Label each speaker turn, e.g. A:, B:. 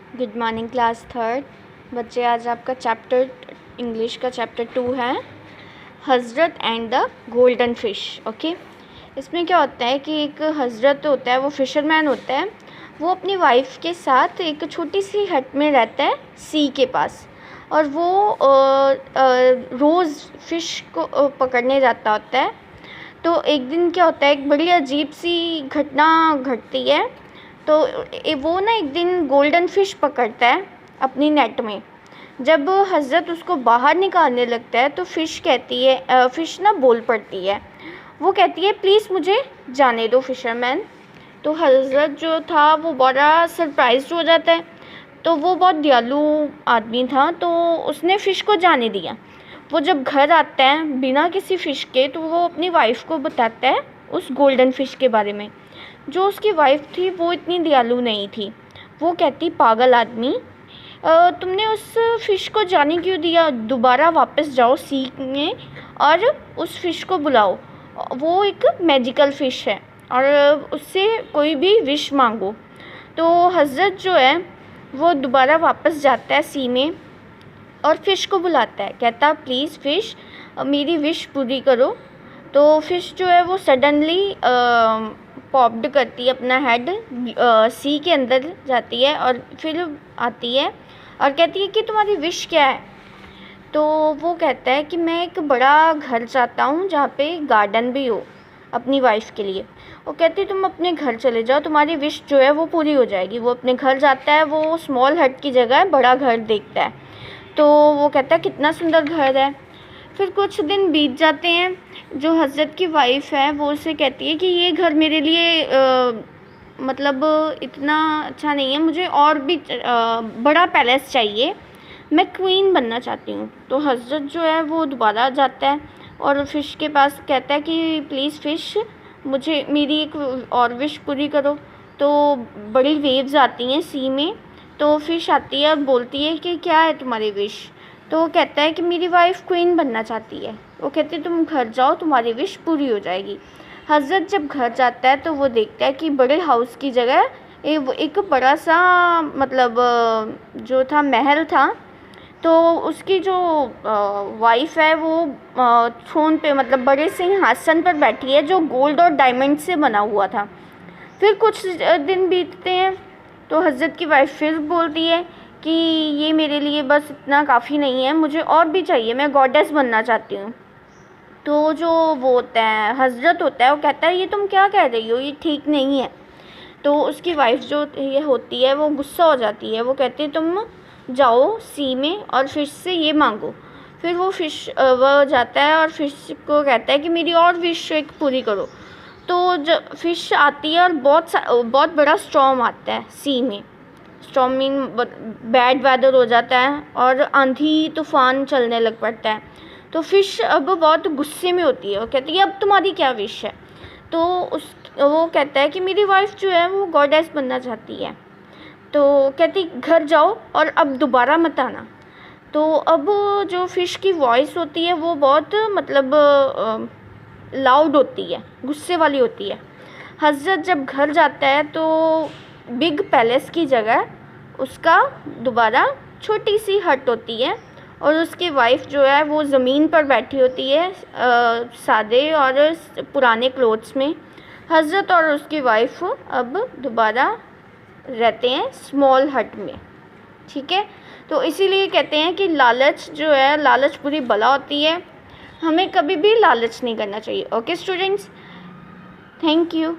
A: Good morning class third. बच्चे, आज आपका चैप्टर इंग्लिश का चैप्टर 2 है, हज़रत and the golden fish. Okay, इसमें क्या होता है कि एक हज़रत होता है, वो फिशरमैन होता है। वो अपनी वाइफ के साथ एक छोटी सी हट में रहता है सी के पास, और वो रोज़ फ़िश को पकड़ने जाता होता है। तो एक दिन क्या होता है, एक बड़ी अजीब सी घटना घटती है। तो वो ना एक दिन गोल्डन फ़िश पकड़ता है अपनी नेट में। जब हज़रत उसको बाहर निकालने लगता है तो फ़िश कहती है, फ़िश ना बोल पड़ती है। वो कहती है, प्लीज़ मुझे जाने दो फिशरमैन। तो हज़रत जो था वो बड़ा सरप्राइज़ हो जाता है। तो वो बहुत दयालु आदमी था, तो उसने फ़िश को जाने दिया। वो जब घर आता है बिना किसी फ़िश के, तो वो अपनी वाइफ को बताता है उस गोल्डन फ़िश के बारे में। जो उसकी वाइफ थी वो इतनी दयालु नहीं थी। वो कहती, पागल आदमी, तुमने उस फ़िश को जाने क्यों दिया? दोबारा वापस जाओ सी में और उस फ़िश को बुलाओ। वो एक मैजिकल फ़िश है और उससे कोई भी विश मांगो। तो हज़रत जो है वो दोबारा वापस जाता है सी में और फ़िश को बुलाता है। कहता, प्लीज़ फ़िश, मेरी विश पूरी करो। तो फ़िश जो है वो सडनली पॉप्ड करती है अपना हेड, सी के अंदर जाती है और फिर आती है और कहती है कि तुम्हारी विश क्या है? तो वो कहता है कि मैं एक बड़ा घर चाहता हूँ जहाँ पे गार्डन भी हो अपनी वाइफ के लिए। वो कहती है, तुम अपने घर चले जाओ, तुम्हारी विश जो है वो पूरी हो जाएगी। वो अपने घर जाता है, वो स्मॉल हट की जगह बड़ा घर देखता है। तो वो कहता है, कितना सुंदर घर है। फिर कुछ दिन बीत जाते हैं। जो हज़रत की वाइफ है वो उसे कहती है कि ये घर मेरे लिए मतलब इतना अच्छा नहीं है, मुझे और भी बड़ा पैलेस चाहिए, मैं क्वीन बनना चाहती हूँ। तो हज़रत जो है वो दोबारा जाता है और फ़िश के पास कहता है कि प्लीज़ फ़िश, मुझे मेरी एक और विश पूरी करो। तो बड़ी वेव्स आती हैं सी में। तो फ़िश आती है और बोलती है कि क्या है तुम्हारी विश? तो वो कहता है कि मेरी वाइफ क्वीन बनना चाहती है। वो कहती है, तुम घर जाओ, तुम्हारी विश पूरी हो जाएगी। हज़रत जब घर जाता है तो वो देखता है कि बड़े हाउस की जगह एक बड़ा सा मतलब जो था महल था। तो उसकी जो वाइफ है वो थ्रोन पे मतलब बड़े सिंहासन पर बैठी है जो गोल्ड और डायमंड से बना हुआ था। फिर कुछ दिन बीतते हैं तो हज़रत की वाइफ फिर बोलती है कि ये मेरे लिए बस इतना काफ़ी नहीं है, मुझे और भी चाहिए, मैं गॉडेस बनना चाहती हूँ। तो जो वो होता है हज़रत होता है, वो कहता है, ये तुम क्या कह रही हो, ये ठीक नहीं है। तो उसकी वाइफ जो ये होती है वो गुस्सा हो जाती है। वो कहती है, तुम जाओ सी में और फ़िश से ये मांगो। फिर वो फ़िश वो जाता है और फ़िश को कहता है कि मेरी और विश एक पूरी करो। तो जब फ़िश आती है और बहुत बड़ा स्टॉर्म आता है सी में। स्टॉर्म मीन बैड वेदर हो जाता है और आंधी तूफ़ान चलने लग पड़ता है। तो फ़िश अब बहुत गुस्से में होती है। वो कहती है, अब तुम्हारी क्या विश है? तो वो कहता है कि मेरी वाइफ जो है वो गॉडेस बनना चाहती है। तो कहती, घर जाओ और अब दोबारा मत आना। तो अब जो फ़िश की वॉइस होती है वो बहुत मतलब लाउड होती है, गुस्से वाली होती है। हज़रत जब घर जाता है तो बिग पैलेस की जगह उसका दोबारा छोटी सी हट होती है और उसकी वाइफ जो है वो ज़मीन पर बैठी होती है सादे और पुराने क्लोथ्स में। हज़रत और उसकी वाइफ अब दोबारा रहते हैं स्मॉल हट में। ठीक है, तो इसीलिए कहते हैं कि लालच जो है, लालच बुरी बला होती है, हमें कभी भी लालच नहीं करना चाहिए। Okay students, thank you.